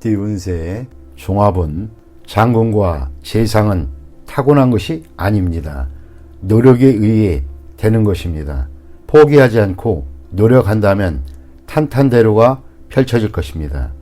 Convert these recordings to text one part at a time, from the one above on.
범띠 운세의 종합은 장군과 재상은 타고난 것이 아닙니다. 노력에 의해 되는 것입니다. 포기하지 않고 노력한다면 탄탄대로가 펼쳐질 것입니다.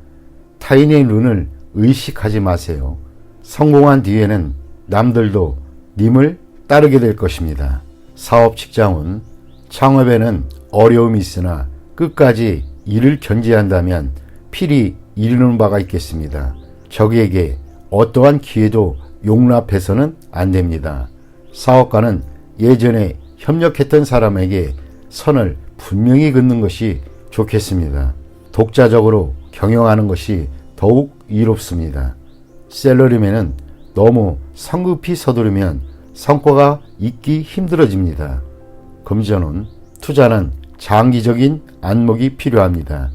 타인의 눈을 의식하지 마세요. 성공한 뒤에는 남들도 님을 따르게 될 것입니다. 사업 직장운 창업에는 어려움이 있으나 끝까지 일을 견제한다면 필히 이루는 바가 있겠습니다. 적에게 어떠한 기회도 용납해서는 안 됩니다. 사업가는 예전에 협력했던 사람에게 선을 분명히 긋는 것이 좋겠습니다. 독자적으로 경영하는 것이 더욱 이롭습니다. 셀러리맨은 너무 성급히 서두르면 성과가 있기 힘들어집니다. 금전운 투자는 장기적인 안목이 필요합니다.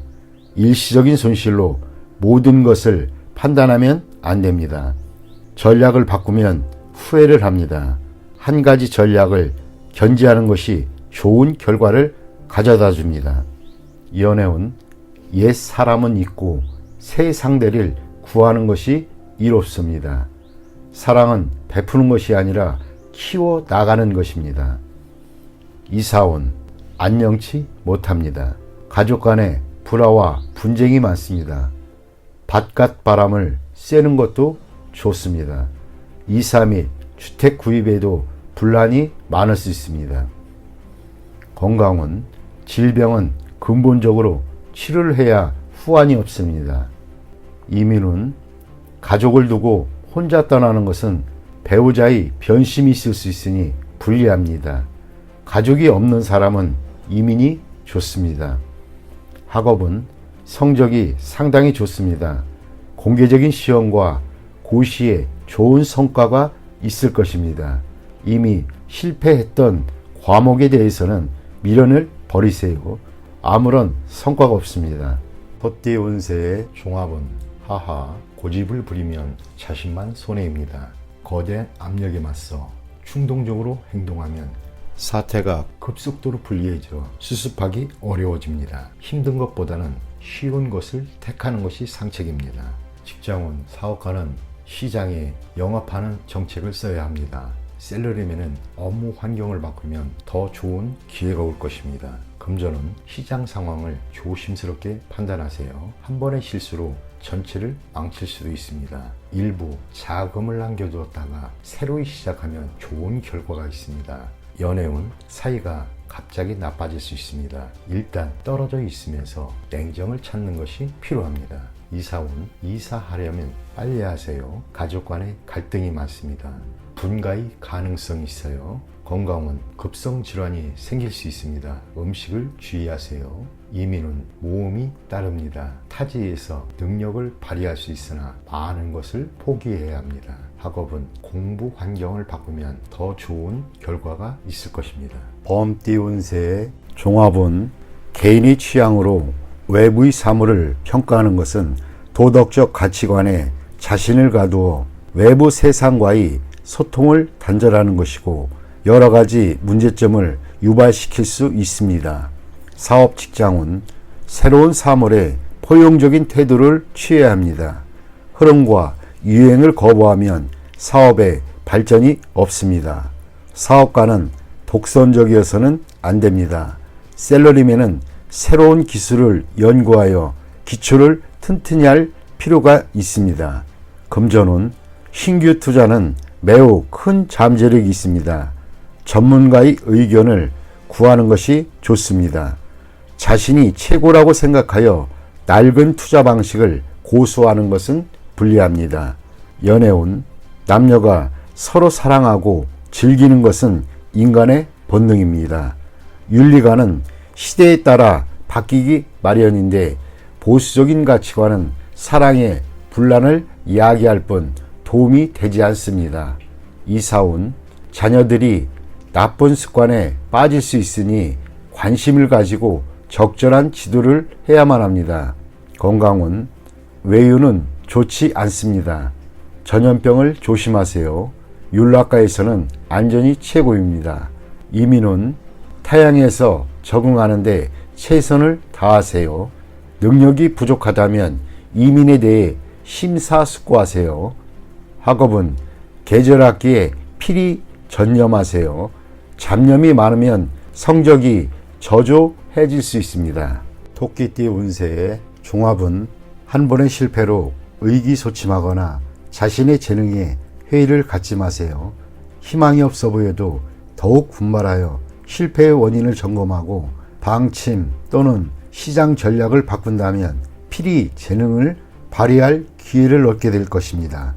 일시적인 손실로 모든 것을 판단하면 안 됩니다. 전략을 바꾸면 후회를 합니다. 한 가지 전략을 견지하는 것이 좋은 결과를 가져다 줍니다. 연애운 옛 사람은 잊고 새 상대를 구하는 것이 이롭습니다. 사랑은 베푸는 것이 아니라 키워 나가는 것입니다. 이사운 안녕치 못합니다. 가족 간에 불화와 분쟁이 많습니다. 바깥 바람을 쐬는 것도 좋습니다. 이사 및 주택 구입에도 분란이 많을 수 있습니다. 건강은 질병은 근본적으로 치료를 해야 후환이 없습니다. 이민은 가족을 두고 혼자 떠나는 것은 배우자의 변심이 있을 수 있으니 불리합니다. 가족이 없는 사람은 이민이 좋습니다. 학업은 성적이 상당히 좋습니다. 공개적인 시험과 고시에 좋은 성과가 있을 것입니다. 이미 실패했던 과목에 대해서는 미련을 버리세요. 아무런 성과가 없습니다. 토띠 운세의 종합은 하하 고집을 부리면 자신만 손해입니다. 거대한 압력에 맞서 충동적으로 행동하면 사태가 급속도로 불리해져 수습하기 어려워집니다. 힘든 것보다는 쉬운 것을 택하는 것이 상책입니다. 직장운 사업가는 시장에 영업하는 정책을 써야 합니다. 셀러리맨은 업무 환경을 바꾸면 더 좋은 기회가 올 것입니다. 금전은 시장 상황을 조심스럽게 판단하세요. 한 번의 실수로 전체를 망칠 수도 있습니다. 일부 자금을 남겨두었다가 새로 시작하면 좋은 결과가 있습니다. 연애운 사이가 갑자기 나빠질 수 있습니다. 일단 떨어져 있으면서 냉정을 찾는 것이 필요합니다. 이사운 이사하려면 빨리 하세요. 가족 간에 갈등이 많습니다. 분가의 가능성이 있어요. 건강은 급성 질환이 생길 수 있습니다. 음식을 주의하세요. 이민은 모험이 따릅니다. 타지에서 능력을 발휘할 수 있으나 많은 것을 포기해야 합니다. 학업은 공부 환경을 바꾸면 더 좋은 결과가 있을 것입니다. 범띠 운세의 종합은 개인의 취향으로 외부의 사물을 평가하는 것은 도덕적 가치관에 자신을 가두어 외부 세상과의 소통을 단절하는 것이고 여러 가지 문제점을 유발시킬 수 있습니다. 사업 직장은 새로운 사물에 포용적인 태도를 취해야 합니다. 흐름과 유행을 거부하면 사업에 발전이 없습니다. 사업가는 독선적이어서는 안 됩니다. 셀러리맨은 새로운 기술을 연구하여 기초를 튼튼히 할 필요가 있습니다. 금전운 신규 투자는 매우 큰 잠재력이 있습니다. 전문가의 의견을 구하는 것이 좋습니다. 자신이 최고라고 생각하여 낡은 투자 방식을 고수하는 것은 불리합니다. 연애운 남녀가 서로 사랑하고 즐기는 것은 인간의 본능입니다. 윤리관은 시대에 따라 바뀌기 마련인데 보수적인 가치관은 사랑의 분란을 이야기할 뿐 도움이 되지 않습니다. 이사운 자녀들이 나쁜 습관에 빠질 수 있으니 관심을 가지고 적절한 지도를 해야만 합니다. 건강운 외유는 좋지 않습니다. 전염병을 조심하세요. 율락가에서는 안전이 최고입니다. 이민은 타향에서 적응하는데 최선을 다하세요. 능력이 부족하다면 이민에 대해 심사숙고하세요. 학업은 계절학기에 필히 전념하세요. 잡념이 많으면 성적이 저조해질 수 있습니다. 토끼띠 운세의 종합은 한 번의 실패로 의기소침하거나 자신의 재능에 회의를 갖지 마세요. 희망이 없어 보여도 더욱 분발하여 실패의 원인을 점검하고 방침 또는 시장 전략을 바꾼다면 필히 재능을 발휘할 기회를 얻게 될 것입니다.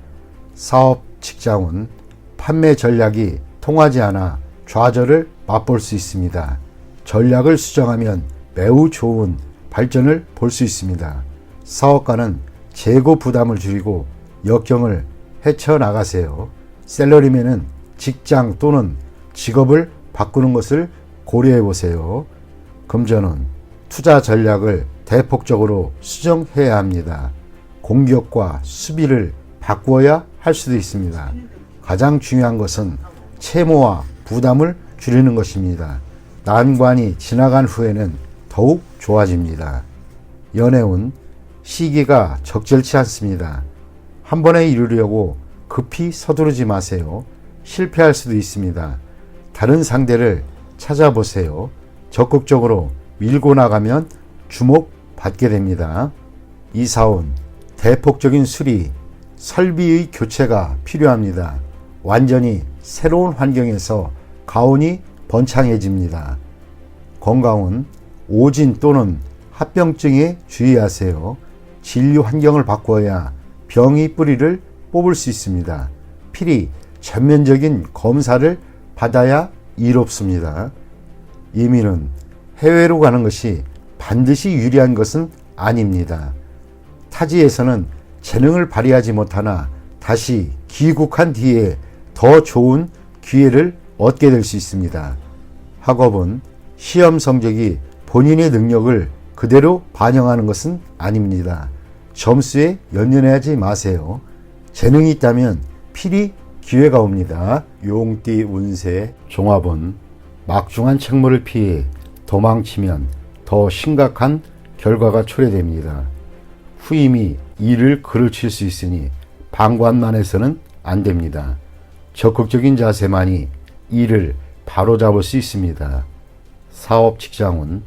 사업, 직장은 판매 전략이 통하지 않아 좌절을 맛볼 수 있습니다. 전략을 수정하면 매우 좋은 발전을 볼 수 있습니다. 사업가는 재고 부담을 줄이고 역경을 헤쳐나가세요. 샐러리맨은 직장 또는 직업을 바꾸는 것을 고려해 보세요. 금전은 투자 전략을 대폭적으로 수정해야 합니다. 공격과 수비를 바꾸어야 할 수도 있습니다. 가장 중요한 것은 채무와 부담을 줄이는 것입니다. 난관이 지나간 후에는 더욱 좋아집니다. 연애운 시기가 적절치 않습니다. 한 번에 이루려고 급히 서두르지 마세요. 실패할 수도 있습니다. 다른 상대를 찾아보세요. 적극적으로 밀고 나가면 주목받게 됩니다. 이사운 대폭적인 수리, 설비의 교체가 필요합니다. 완전히 새로운 환경에서 가온이 번창해집니다. 건강은 오진 또는 합병증에 주의하세요. 진료 환경을 바꾸어야 병이 뿌리를 뽑을 수 있습니다. 필히 전면적인 검사를 받아야 이롭습니다. 이민은 해외로 가는 것이 반드시 유리한 것은 아닙니다. 타지에서는 재능을 발휘하지 못하나 다시 귀국한 뒤에 더 좋은 기회를 얻게 될 수 있습니다. 학업은 시험 성적이 본인의 능력을 그대로 반영하는 것은 아닙니다. 점수에 연연하지 마세요. 재능이 있다면 필히 기회가 옵니다. 용띠 운세 종합은 막중한 책무를 피해 도망치면 더 심각한 결과가 초래됩니다. 후임이 일을 그르칠 수 있으니 방관만 해서는 안 됩니다. 적극적인 자세만이 일을 바로잡을 수 있습니다. 사업, 직장은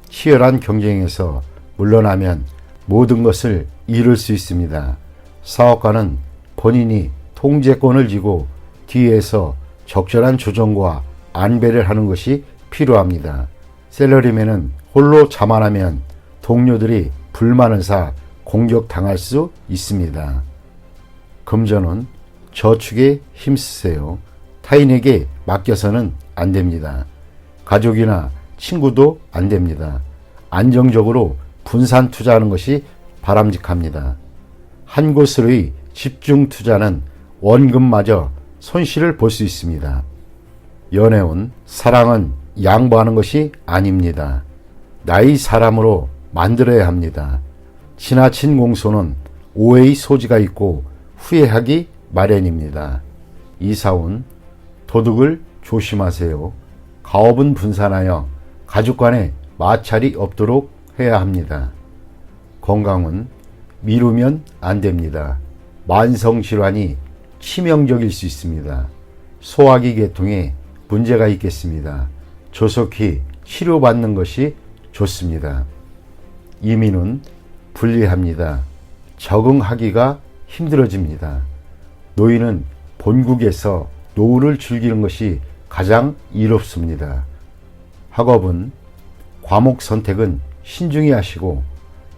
치열한 경쟁에서 물러나면 모든 것을 잃을 수 있습니다. 사업가는 본인이 통제권을 쥐고 뒤에서 적절한 조정과 안배를 하는 것이 필요합니다. 샐러리맨은 홀로 자만하면 동료들이 불만을 사 공격당할 수 있습니다. 금전은 저축에 힘쓰세요. 타인에게 맡겨서는 안 됩니다. 가족이나 친구도 안 됩니다. 안정적으로 분산 투자하는 것이 바람직합니다. 한 곳으로의 집중 투자는 원금마저 손실을 볼 수 있습니다. 연애운 사랑은 양보하는 것이 아닙니다. 나의 사람으로 만들어야 합니다. 지나친 공소는 오해의 소지가 있고 후회하기 마련입니다. 이사운 도둑을 조심하세요. 가업은 분산하여 가족 간에 마찰이 없도록 해야 합니다. 건강은 미루면 안 됩니다. 만성질환이 치명적일 수 있습니다. 소화기 계통에 문제가 있겠습니다. 조속히 치료받는 것이 좋습니다. 이민은 불리합니다. 적응하기가 힘들어집니다. 노인은 본국에서 노후를 즐기는 것이 가장 이롭습니다. 학업은 과목 선택은 신중히 하시고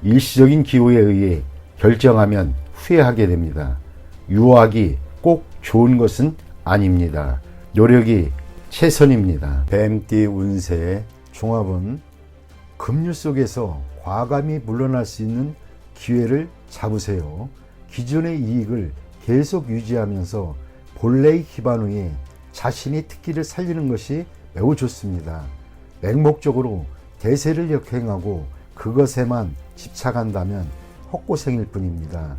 일시적인 기호에 의해 결정하면 후회하게 됩니다. 유학이 꼭 좋은 것은 아닙니다. 노력이 최선입니다. 뱀띠 운세의 종합은 급류 속에서 과감히 물러날 수 있는 기회를 잡으세요. 기존의 이익을 계속 유지하면서 본래의 기반 위에 자신의 특기를 살리는 것이 매우 좋습니다. 맹목적으로 대세를 역행하고 그것에만 집착한다면 헛고생일 뿐입니다.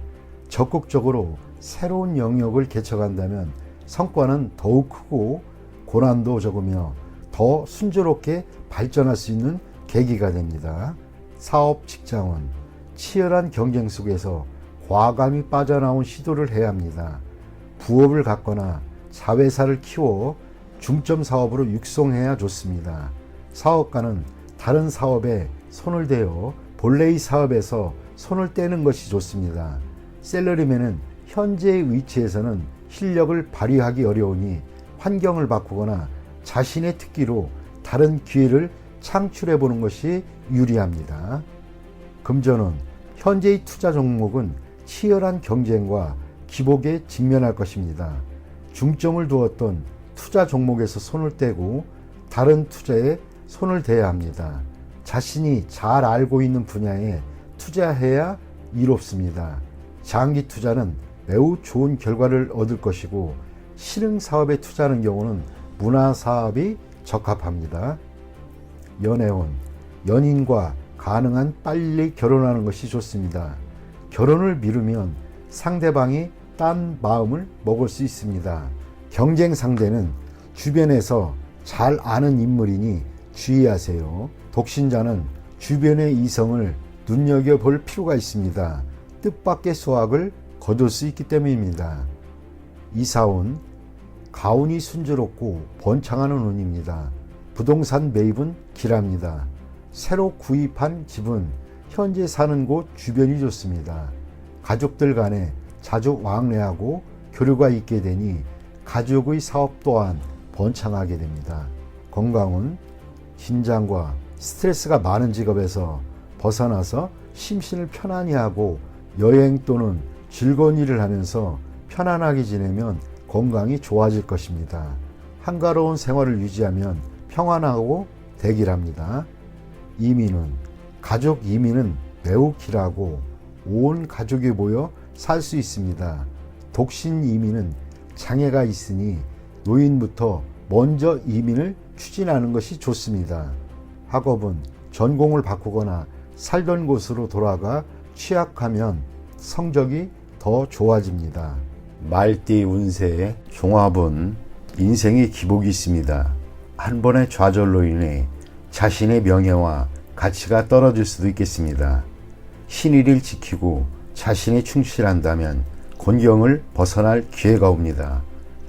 적극적으로 새로운 영역을 개척한다면 성과는 더욱 크고 고난도 적으며 더 순조롭게 발전할 수 있는 계기가 됩니다. 사업, 직장은 치열한 경쟁 속에서 과감히 빠져나온 시도를 해야 합니다. 부업을 갖거나 자회사를 키워 중점 사업으로 육성해야 좋습니다. 사업가는 다른 사업에 손을 대어 본래의 사업에서 손을 떼는 것이 좋습니다. 셀러리맨은 현재의 위치에서는 실력을 발휘하기 어려우니 환경을 바꾸거나 자신의 특기로 다른 기회를 창출해 보는 것이 유리합니다. 금전은 현재의 투자 종목은 치열한 경쟁과 기복에 직면할 것입니다. 중점을 두었던 투자 종목에서 손을 떼고 다른 투자에 손을 대야 합니다. 자신이 잘 알고 있는 분야에 투자해야 이롭습니다. 장기 투자는 매우 좋은 결과를 얻을 것이고 실행 사업에 투자하는 경우는 문화 사업이 적합합니다. 연애운, 연인과 가능한 빨리 결혼하는 것이 좋습니다. 결혼을 미루면 상대방이 딴 마음을 먹을 수 있습니다. 경쟁 상대는 주변에서 잘 아는 인물이니 주의하세요. 독신자는 주변의 이성을 눈여겨볼 필요가 있습니다. 뜻밖의 수확을 거둘 수 있기 때문입니다. 이사운, 가운이 순조롭고 번창하는 운입니다. 부동산 매입은 길합니다. 새로 구입한 집은 현재 사는 곳 주변이 좋습니다. 가족들 간에 자주 왕래하고 교류가 있게 되니 가족의 사업 또한 번창하게 됩니다. 건강은 긴장과 스트레스가 많은 직업에서 벗어나서 심신을 편안히 하고 여행 또는 즐거운 일을 하면서 편안하게 지내면 건강이 좋아질 것입니다. 한가로운 생활을 유지하면 평안하고 대길합니다. 이민은 가족 이민은 매우 길하고 온 가족이 모여 살 수 있습니다. 독신 이민은 장애가 있으니 노인부터 먼저 이민을 추진하는 것이 좋습니다. 학업은 전공을 바꾸거나 살던 곳으로 돌아가 취약하면 성적이 더 좋아집니다. 말띠 운세 종합은 인생의 기복이 있습니다. 한 번의 좌절로 인해 자신의 명예와 가치가 떨어질 수도 있겠습니다. 신의를 지키고 자신이 충실한다면 곤경을 벗어날 기회가 옵니다.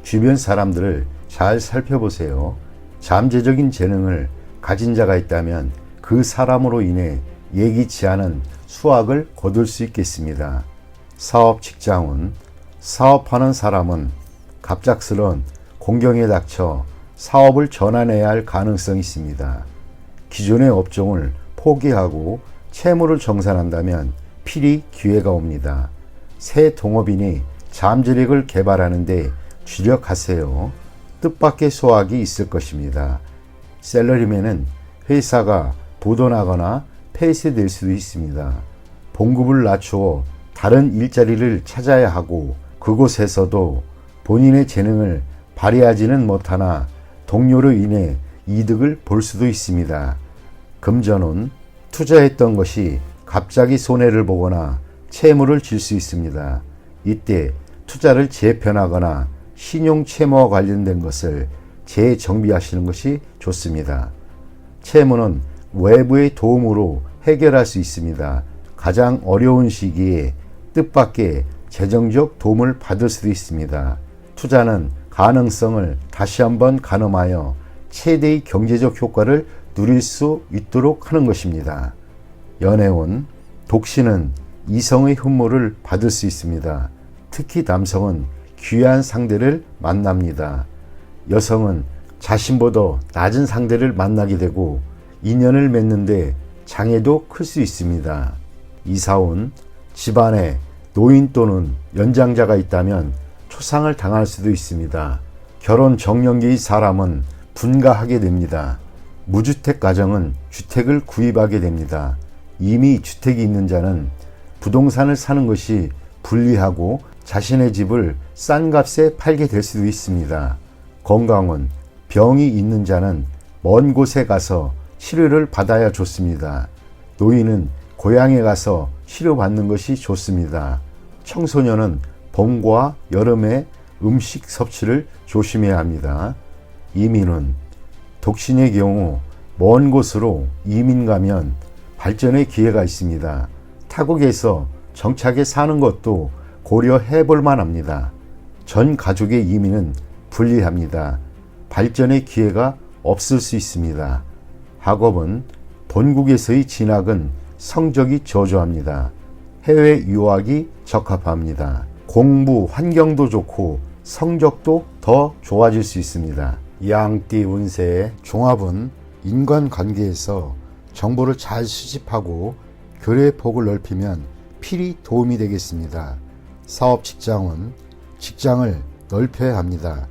주변 사람들을 잘 살펴보세요. 잠재적인 재능을 가진 자가 있다면 그 사람으로 인해 예기치 않은 수확을 거둘 수 있겠습니다. 사업 직장운, 사업하는 사람은 갑작스런 공경에 닥쳐 사업을 전환해야 할 가능성이 있습니다. 기존의 업종을 포기하고 채무를 정산한다면 필히 기회가 옵니다. 새 동업인이 잠재력을 개발하는 데 주력하세요. 뜻밖의 수확이 있을 것입니다. 셀러리맨은 회사가 부도나거나 폐쇄될 수도 있습니다. 봉급을 낮추어 다른 일자리를 찾아야 하고 그곳에서도 본인의 재능을 발휘하지는 못하나 동료로 인해 이득을 볼 수도 있습니다. 금전은 투자했던 것이 갑자기 손해를 보거나 채무를 질 수 있습니다. 이때 투자를 재편하거나 신용 채무와 관련된 것을 재정비하시는 것이 좋습니다. 채무는 외부의 도움으로 해결할 수 있습니다. 가장 어려운 시기에 뜻밖의 재정적 도움을 받을 수도 있습니다. 투자는 가능성을 다시 한번 가늠하여 최대의 경제적 효과를 누릴 수 있도록 하는 것입니다. 연애운, 독신은 이성의 흠모를 받을 수 있습니다. 특히 남성은 귀한 상대를 만납니다. 여성은 자신보다 낮은 상대를 만나게 되고 인연을 맺는데 장애도 클 수 있습니다. 이사운, 집안에 노인 또는 연장자가 있다면 초상을 당할 수도 있습니다. 결혼 정년기의 사람은 분가하게 됩니다. 무주택 가정은 주택을 구입하게 됩니다. 이미 주택이 있는 자는 부동산을 사는 것이 불리하고 자신의 집을 싼 값에 팔게 될 수도 있습니다. 건강은 병이 있는 자는 먼 곳에 가서 치료를 받아야 좋습니다. 노인은 고향에 가서 치료받는 것이 좋습니다. 청소년은 봄과 여름에 음식 섭취를 조심해야 합니다. 이민은 독신의 경우 먼 곳으로 이민 가면 발전의 기회가 있습니다. 타국에서 정착해 사는 것도 고려해 볼 만합니다. 전 가족의 이민은 불리합니다. 발전의 기회가 없을 수 있습니다. 학업은 본국에서의 진학은 성적이 저조합니다. 해외 유학이 적합합니다. 공부 환경도 좋고 성적도 더 좋아질 수 있습니다. 양띠 운세의 종합은 인간관계에서 정보를 잘 수집하고 교류의 폭을 넓히면 필히 도움이 되겠습니다. 사업 직장은 직장을 넓혀야 합니다.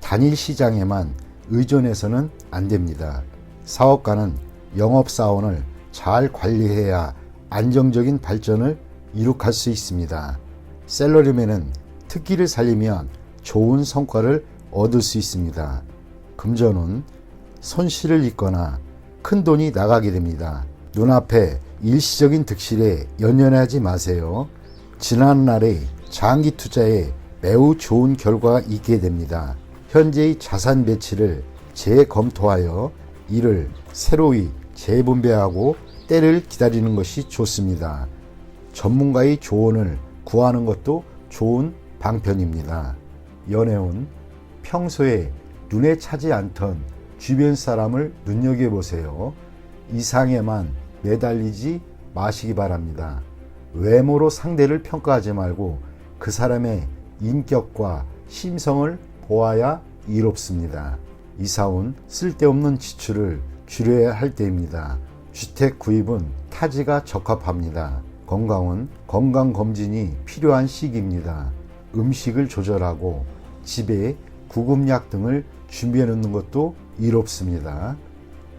단일 시장에만 의존해서는 안 됩니다. 사업가는 영업사원을 잘 관리해야 안정적인 발전을 이룩할 수 있습니다. 샐러리맨은 특기를 살리면 좋은 성과를 얻을 수 있습니다. 금전운 손실을 입거나 큰 돈이 나가게 됩니다. 눈앞에 일시적인 득실에 연연하지 마세요. 지난날의 장기 투자에 매우 좋은 결과가 있게 됩니다. 현재의 자산 배치를 재검토하여 이를 새로이 재분배하고 때를 기다리는 것이 좋습니다. 전문가의 조언을 구하는 것도 좋은 방편입니다. 연애운 평소에 눈에 차지 않던 주변 사람을 눈여겨보세요. 이상에만 매달리지 마시기 바랍니다. 외모로 상대를 평가하지 말고 그 사람의 인격과 심성을 보아야 이롭습니다. 이사온 쓸데없는 지출을 줄여야 할 때입니다. 주택 구입은 타지가 적합합니다. 건강은 건강검진이 필요한 시기입니다. 음식을 조절하고 집에 구급약 등을 준비해 놓는 것도 이롭습니다.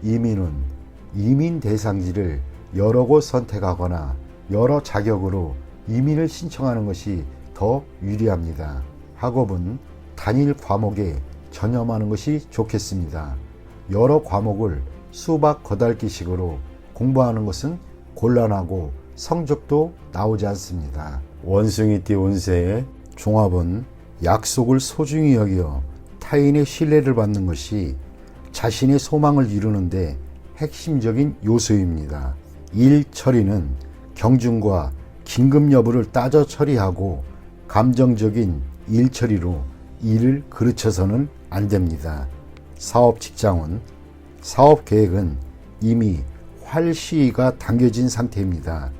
이민은 이민 대상지를 여러 곳 선택하거나 여러 자격으로 이민을 신청하는 것이 더 유리합니다. 학업은 단일 과목에 전념하는 것이 좋겠습니다. 여러 과목을 수박 거달기식으로 공부하는 것은 곤란하고 성적도 나오지 않습니다. 원숭이띠 운세의 종합은 약속을 소중히 여겨 타인의 신뢰를 받는 것이 자신의 소망을 이루는데 핵심적인 요소입니다. 일 처리는 경중과 긴급 여부를 따져 처리하고 감정적인 일 처리로 일을 그르쳐서는 안 됩니다. 사업 직장은 사업 계획은 이미 활시위가 당겨진 상태입니다.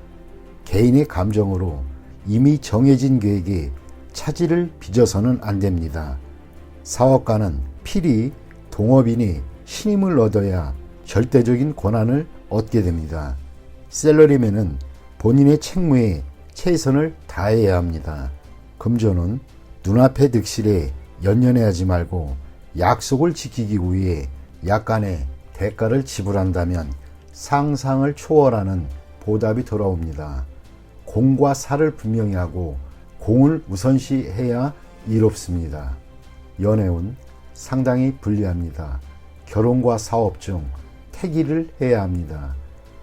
개인의 감정으로 이미 정해진 계획에 차질을 빚어서는 안 됩니다. 사업가는 필히 동업인이 신임을 얻어야 절대적인 권한을 얻게 됩니다. 샐러리맨은 본인의 책무에 최선을 다해야 합니다. 금전은 눈앞의 득실에 연연해하지 말고 약속을 지키기 위해 약간의 대가를 지불한다면 상상을 초월하는 보답이 돌아옵니다. 공과 사를 분명히 하고 공을 우선시해야 이롭습니다. 연애운 상당히 불리합니다. 결혼과 사업 중 태기를 해야 합니다.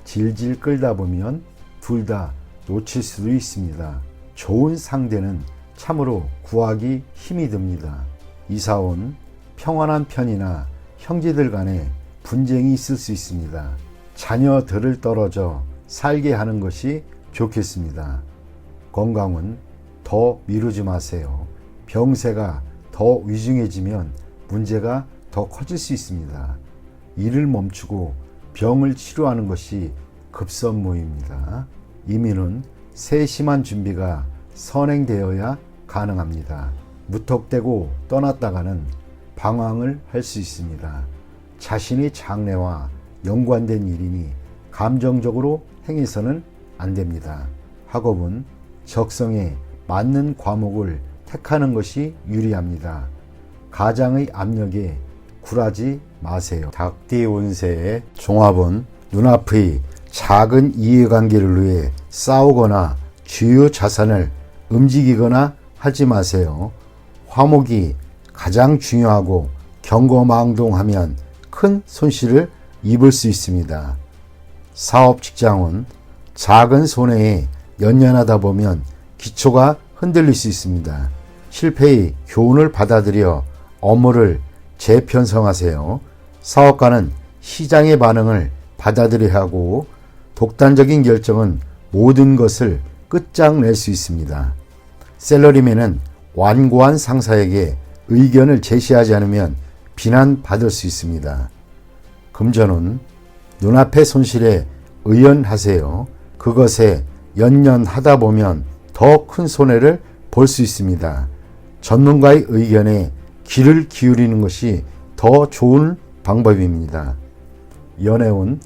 질질 끌다 보면 둘 다 놓칠 수도 있습니다. 좋은 상대는 참으로 구하기 힘이 듭니다. 이사온 평안한 편이나 형제들 간에 분쟁이 있을 수 있습니다. 자녀들을 떨어져 살게 하는 것이 좋겠습니다. 건강은 더 미루지 마세요. 병세가 더 위중해지면 문제가 더 커질 수 있습니다. 일을 멈추고 병을 치료하는 것이 급선무입니다. 이민은 세심한 준비가 선행되어야 가능합니다. 무턱대고 떠났다가는 방황을 할 수 있습니다. 자신의 장래와 연관된 일이니 감정적으로 행해서는 안 됩니다. 학업은 적성에 맞는 과목을 택하는 것이 유리합니다. 가장의 압력에 굴하지 마세요. 닭띠 운세의 종합은 눈앞의 작은 이해관계를 위해 싸우거나 주요 자산을 움직이거나 하지 마세요. 화목이 가장 중요하고 경거망동하면 큰 손실을 입을 수 있습니다. 사업 직장은 작은 손해에 연연하다 보면 기초가 흔들릴 수 있습니다. 실패의 교훈을 받아들여 업무를 재편성하세요. 사업가는 시장의 반응을 받아들여야 하고 독단적인 결정은 모든 것을 끝장낼 수 있습니다. 셀러리맨은 완고한 상사에게 의견을 제시하지 않으면 비난받을 수 있습니다. 금전운, 눈앞의 손실에 의연하세요. 그것에 연연하다 보면 더 큰 손해를 볼 수 있습니다. 전문가의 의견에 귀를 기울이는 것이 더 좋은 방법입니다. 연애운,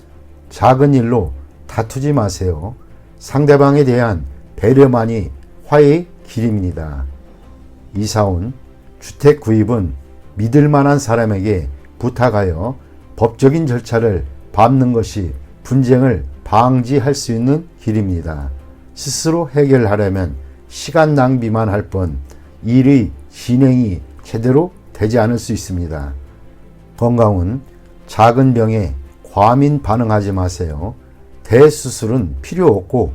작은 일로 다투지 마세요. 상대방에 대한 배려만이 화해의 길입니다. 이사운, 주택 구입은 믿을 만한 사람에게 부탁하여 법적인 절차를 밟는 것이 분쟁을 방지할 수 있는 길입니다. 스스로 해결하려면 시간 낭비만 할 뿐 일의 진행이 제대로 되지 않을 수 있습니다. 건강은 작은 병에 과민 반응하지 마세요. 대수술은 필요 없고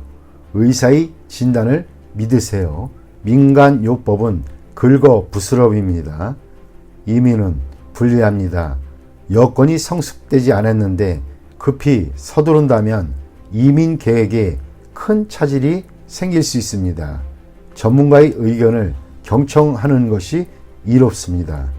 의사의 진단을 믿으세요. 민간요법은 긁어부스럼입니다. 이민은 불리합니다. 여건이 성숙되지 않았는데 급히 서두른다면 이민 계획에 큰 차질이 생길 수 있습니다. 전문가의 의견을 경청하는 것이 이롭습니다.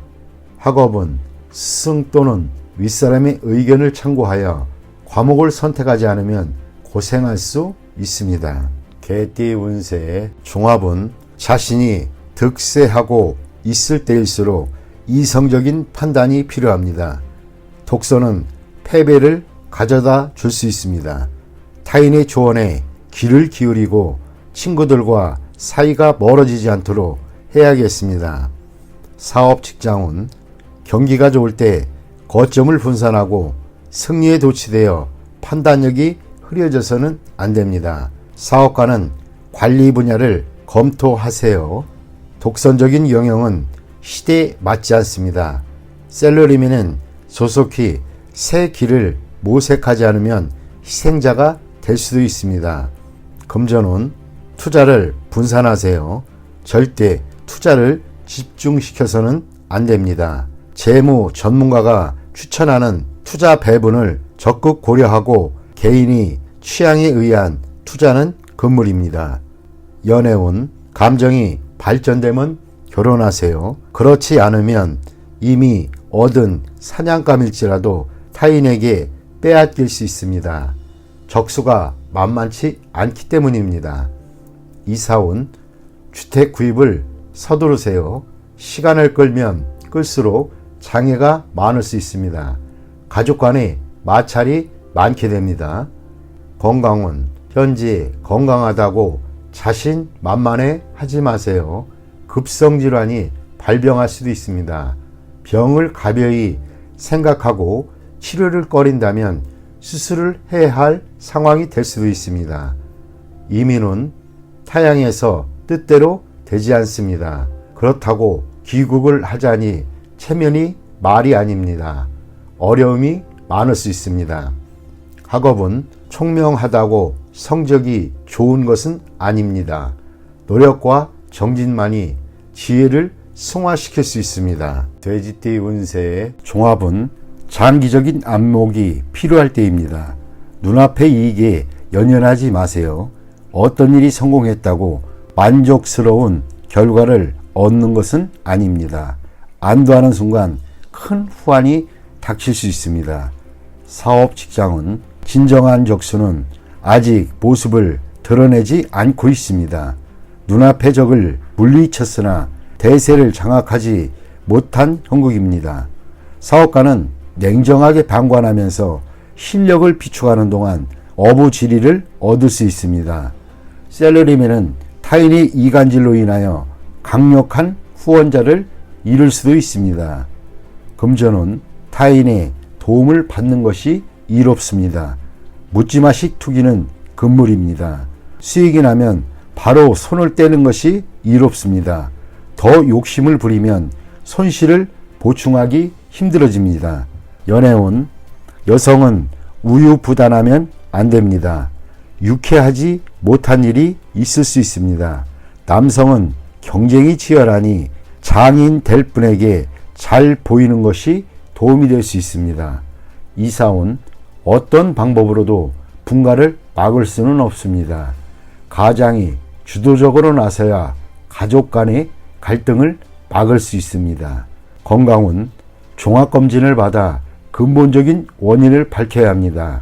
학업은 스승 또는 윗사람의 의견을 참고하여 과목을 선택하지 않으면 고생할 수 있습니다. 개띠 운세의 종합은 자신이 득세하고 있을 때일수록 이성적인 판단이 필요합니다. 독서는 패배를 가져다 줄 수 있습니다. 타인의 조언에 귀를 기울이고 친구들과 사이가 멀어지지 않도록 해야겠습니다. 사업 직장운, 경기가 좋을 때 거점을 분산하고 승리에 도취되어 판단력이 흐려져서는 안 됩니다. 사업가는 관리 분야를 검토하세요. 독선적인 영역은 시대에 맞지 않습니다. 셀러리맨은 조속히 새 길을 모색하지 않으면 희생자가 될 수도 있습니다. 금전운, 투자를 분산하세요. 절대 투자를 집중시켜서는 안 됩니다. 재무 전문가가 추천하는 투자 배분을 적극 고려하고 개인이 취향에 의한 투자는 금물입니다. 연애운, 감정이 발전되면 결혼하세요. 그렇지 않으면 이미 얻은 사냥감일지라도 타인에게 빼앗길 수 있습니다. 적수가 만만치 않기 때문입니다. 이사운, 주택 구입을 서두르세요. 시간을 끌면 끌수록 장애가 많을 수 있습니다. 가족 간의 마찰이 많게 됩니다. 건강운, 현재 건강하다고 자신만만해 하지 마세요. 급성질환이 발병할 수도 있습니다. 병을 가벼이 생각하고 치료를 꺼린다면 수술을 해야 할 상황이 될 수도 있습니다. 이민은 타향에서 뜻대로 되지 않습니다. 그렇다고 귀국을 하자니 체면이 말이 아닙니다. 어려움이 많을 수 있습니다. 학업은 총명하다고 성적이 좋은 것은 아닙니다. 노력과 정진만이 지혜를 승화시킬 수 있습니다. 돼지띠 운세의 종합은 장기적인 안목이 필요할 때입니다. 눈앞의 이익에 연연하지 마세요. 어떤 일이 성공했다고 만족스러운 결과를 얻는 것은 아닙니다. 안도하는 순간 큰 후환이 닥칠 수 있습니다. 사업 직장은 진정한 적수는 아직 모습을 드러내지 않고 있습니다. 눈앞의 적을 물리쳤으나 대세를 장악하지 못한 형국입니다. 사업가는 냉정하게 방관하면서 실력을 비축하는 동안 어부지리를 얻을 수 있습니다. 셀러리맨은 타인의 이간질로 인하여 강력한 후원자를 잃을 수도 있습니다. 금전은 타인의 도움을 받는 것이 이롭습니다. 묻지마식 투기는 금물입니다. 수익이 나면 바로 손을 떼는 것이 이롭습니다. 더 욕심을 부리면 손실을 보충하기 힘들어집니다. 연애운, 여성은 우유부단하면 안 됩니다. 유쾌하지 못한 일이 있을 수 있습니다. 남성은 경쟁이 치열하니 장인 될 분에게 잘 보이는 것이 도움이 될 수 있습니다. 이사운, 어떤 방법으로도 분가를 막을 수는 없습니다. 가장이 주도적으로 나서야 가족 간의 갈등을 막을 수 있습니다. 건강은 종합검진을 받아 근본적인 원인을 밝혀야 합니다.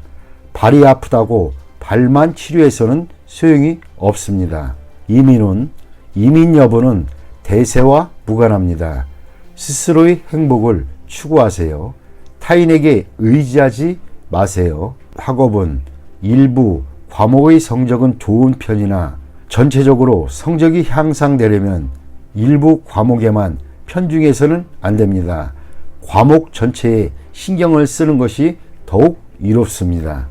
발이 아프다고 발만 치료해서는 소용이 없습니다. 이민 여부는 대세와 무관합니다. 스스로의 행복을 추구하세요. 타인에게 의지하지 마세요. 학업은 일부 과목의 성적은 좋은 편이나 전체적으로 성적이 향상되려면 일부 과목에만 편중해서는 안 됩니다. 과목 전체에 신경을 쓰는 것이 더욱 이롭습니다.